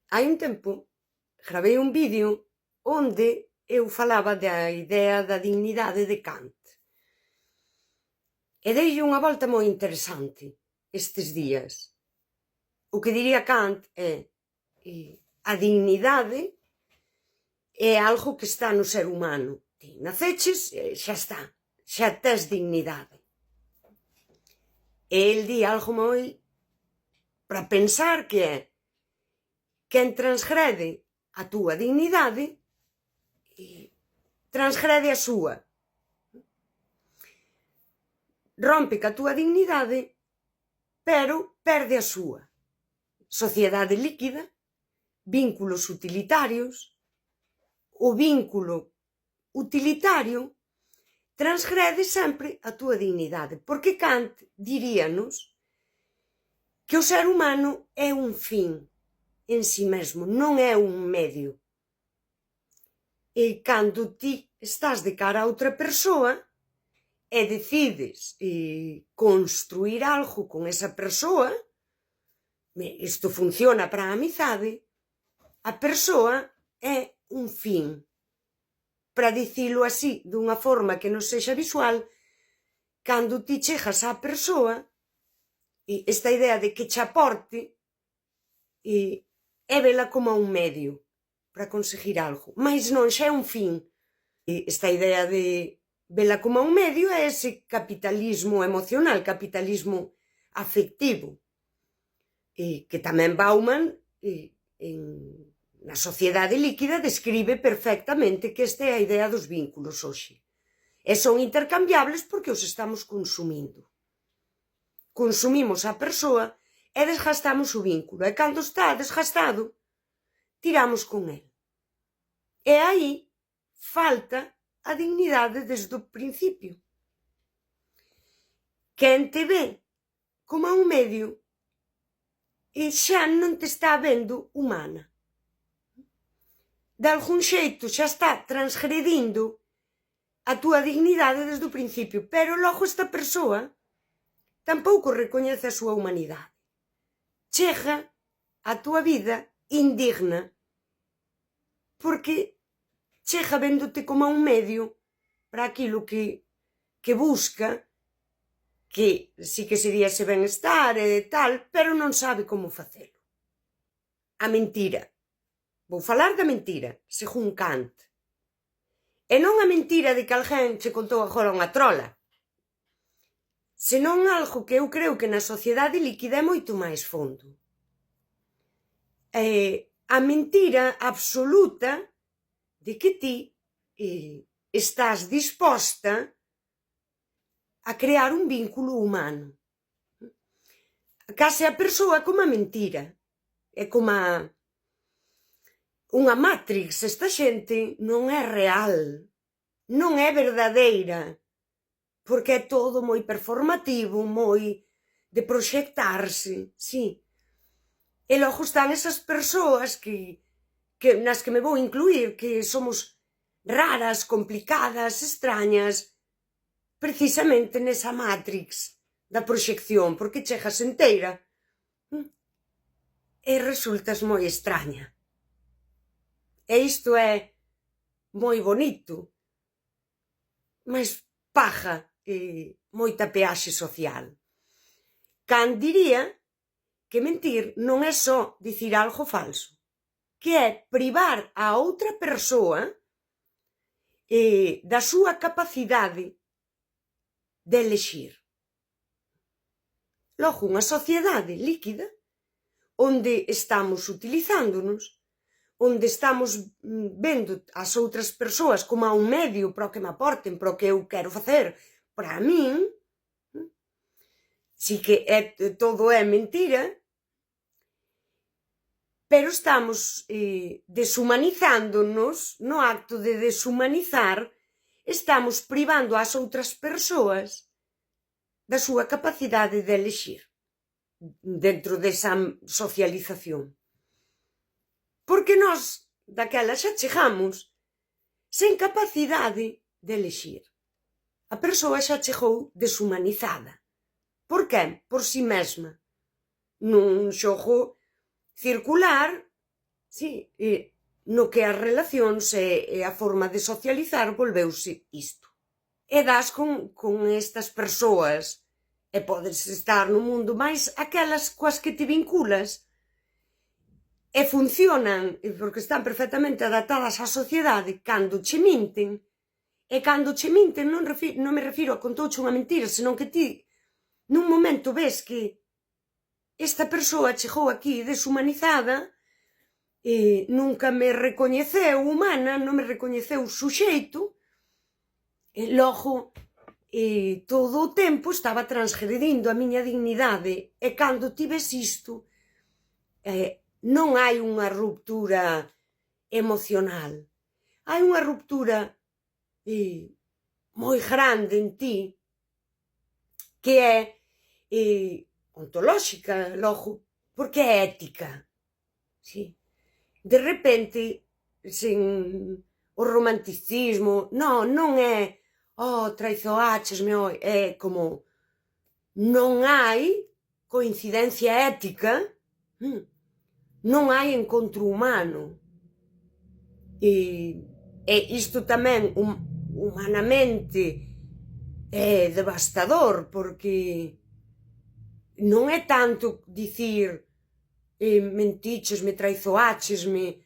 Hai un tempo gravei un vídeo onde eu falaba da idea da dignidade de Kant. E deille unha volta moi interesante estes días. O que diría Kant é a dignidade é algo que está no ser humano. Ti naceches e xa está, xa tes dignidade. E el di algo moi para pensar que é quen transgrede a túa dignidade transgrede a súa. Rompe ca túa dignidade, pero perde a súa. Sociedade líquida, vínculos utilitarios. O vínculo utilitario transgrede sempre a túa dignidade, porque Kant diríanos que o ser humano é un fin en si mesmo, non é un medio. E cando ti estás de cara a outra persoa e decides construir algo con esa persoa, isto funciona para a amizade, a persoa é un fin. Para dicilo así, dunha forma que non sexa visual, cando ti chegas á persoa, esta idea de que che aporte, é vela como un medio para conseguir algo, mais non xa é un fin. Esta idea de vela como un medio é ese capitalismo emocional, capitalismo afectivo, que tamén Bauman, na Sociedade líquida, describe perfectamente que esta é a idea dos vínculos hoxe. E son intercambiables porque os estamos consumindo. Consumimos a persoa e desgastamos o vínculo. E cando está desgastado, tiramos con el. E aí falta a dignidade desde o principio. Quen te ve como un medio e xa non te está vendo humana. De algún xeito xa está transgredindo a túa dignidade desde o principio, pero logo esta persoa tampouco recoñece a súa humanidade. Chega a túa vida indigna porque chega véndote como un medio para aquilo que busca, que sí que sería ese benestar e tal, pero non sabe como facelo. A mentira. Vou falar da mentira, según Kant. E non a mentira de que alguén che contou agora unha trola, senón algo que eu creo que na sociedade líquida é moito máis fondo. A mentira absoluta de que ti estás disposta a crear un vínculo humano. Case a persoa como a mentira. É como unha Matrix. Esta xente non é real, non é verdadeira, porque é todo moi performativo, moi de proxectarse, sí. E logo están esas persoas nas que me vou incluir, que somos raras, complicadas, extrañas, precisamente nesa Matrix da proxección, porque chegas enteira e resultas moi extraña. E isto é moi bonito, mas paja e moita peaxe social. Kant diría que mentir non é só dicir algo falso, que é privar a outra persoa da súa capacidade de elexir. Logo, unha sociedade líquida onde estamos utilizándonos, onde estamos vendo as outras persoas como a un medio para o que me aporten, para o que eu quero facer para min, si que todo é mentira, pero estamos deshumanizándonos, no acto de deshumanizar, estamos privando ás outras persoas da súa capacidade de elexir dentro desa socialización. Porque nós, daquela, xa chegamos sen capacidade de elexir. A persoa xa chegou deshumanizada. Por quen? Por si mesma. Nun xogo circular Sí, no que as relacións e a forma de socializar volveuse isto. E das con estas persoas e podes estar no mundo máis aquelas coas que te vinculas e funcionan, porque están perfectamente adaptadas á sociedade cando che minten. E cando che minten non me refiro a contouche unha mentira, senón que ti nun momento ves que esta persoa chegou aquí deshumanizada, nunca me recoñeceu humana, non me recoñeceu suxeito, e logo todo o tempo estaba transgredindo a miña dignidade. E cando ti ves isto, non hai unha ruptura emocional, hai unha ruptura moi grande en ti, que é ontolóxica, logo, porque é ética. Sí. De repente, sen o romanticismo, non é traizoáchesme, é como non hai coincidencia ética, non hai encontro humano. E isto tamén humanamente é devastador, porque non é tanto dicir mentichesme, traizoáchesme,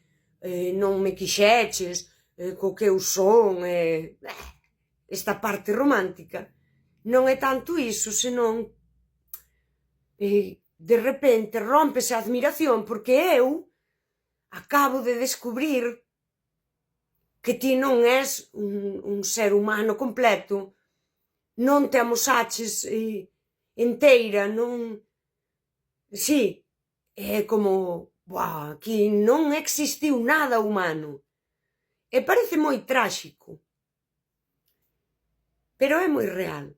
non me quixeches, co que eu son, esta parte romántica. Non é tanto iso, senón de repente rómpese a admiración porque eu acabo de descubrir que ti non és un ser humano completo, non te amosaches enteira, non... Sí, é como, aquí non existiu nada humano. E parece moi tráxico, pero é moi real.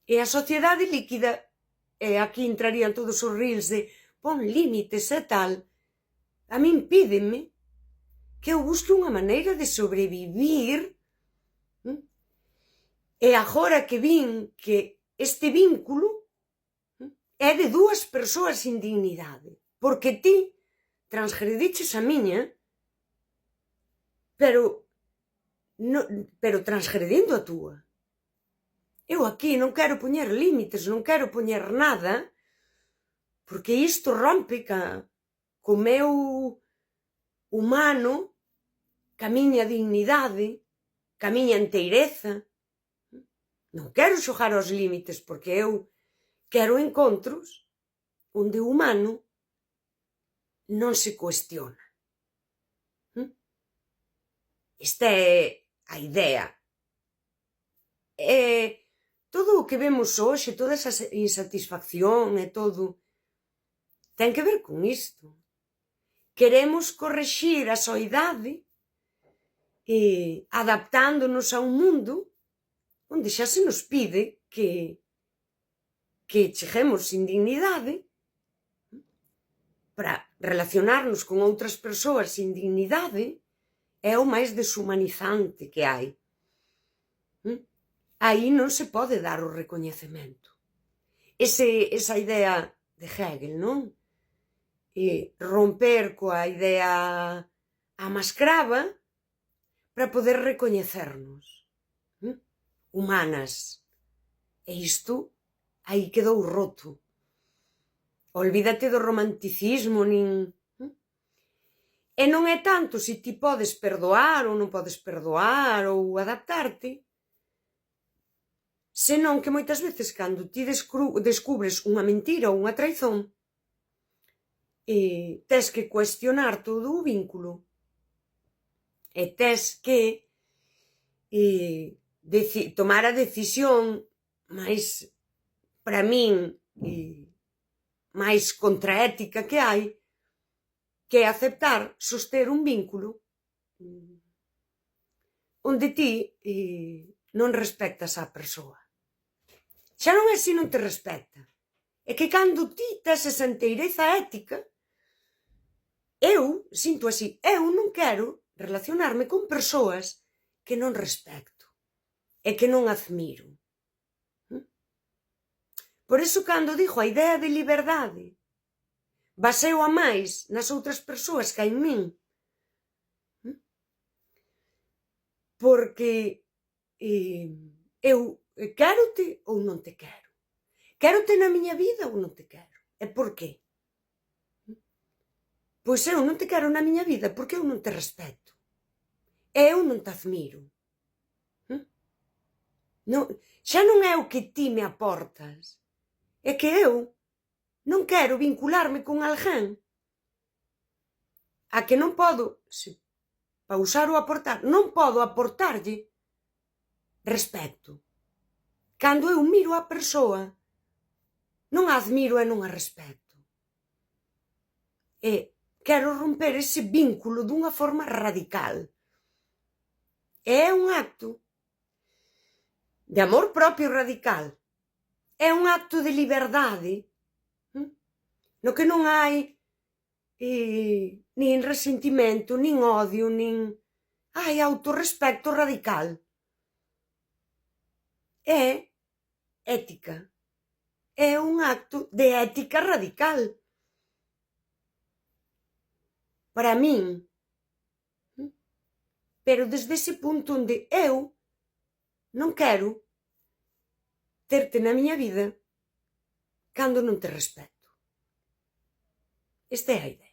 E a sociedade líquida, e aquí entrarían todos os reels de pon límites e tal, a min pídeme que eu busque unha maneira de sobrevivir. E agora que vin que este vínculo é de dúas persoas sin dignidade, porque ti transgrediches a miña, pero transgredindo a túa. Eu aquí non quero poñer límites, non quero poñer nada, porque isto rompe co meu humano, ca miña dignidade, ca miña enteireza. Non quero xogar aos límites, porque eu quero encontros onde o humano non se cuestiona. Esta é a idea. E todo o que vemos hoxe, toda esa insatisfacción e todo, ten que ver con isto. Queremos correxir a soidade adaptándonos a un mundo onde xa se nos pide que cheguemos sin dignidade para relacionarnos con outras persoas sin dignidade. É o máis deshumanizante que hai. Aí non se pode dar o recoñecemento. Esa idea de Hegel, non? Romper coa idea amascrava para poder recoñecernos humanas. E isto aí quedou roto. Olvídate do romanticismo, nin... E non é tanto se ti podes perdoar ou non podes perdoar ou adaptarte, senón que moitas veces cando ti descubres unha mentira ou unha traizón, tes que cuestionar todo o vínculo e tes que tomar a decisión máis, para min, máis contraética que hai, que é aceptar soster un vínculo onde ti non respectas a persoa. Xa non é se non te respecta, é que cando ti tes esa enteireza ética, eu sinto así, eu non quero relacionarme con persoas que non respecto e que non admiro. Por iso cando dixo a idea de liberdade, baseo a máis nas outras persoas que en min. Porque eu quérote ou non te quero. Quérote na miña vida ou non te quero. E por qué? Pois eu non te quero na miña vida porque eu non te respeto. E eu non te admiro. Non, xa non é o que ti me aportas. É que eu non quero vincularme con alguén a que non podo, se pausar o aportar, non podo aportarlle respecto. Cando eu miro a persoa, non a admiro e non a respeto. E quero romper ese vínculo dunha forma radical. E é un acto de amor propio radical. É un acto de liberdade no que non hai nin resentimento, nin odio, nin... hai autorrespecto radical. É ética. É un acto de ética radical. Para min. Pero desde ese punto onde eu non quero terte na miña vida cando non te respeto. Esta é a idea.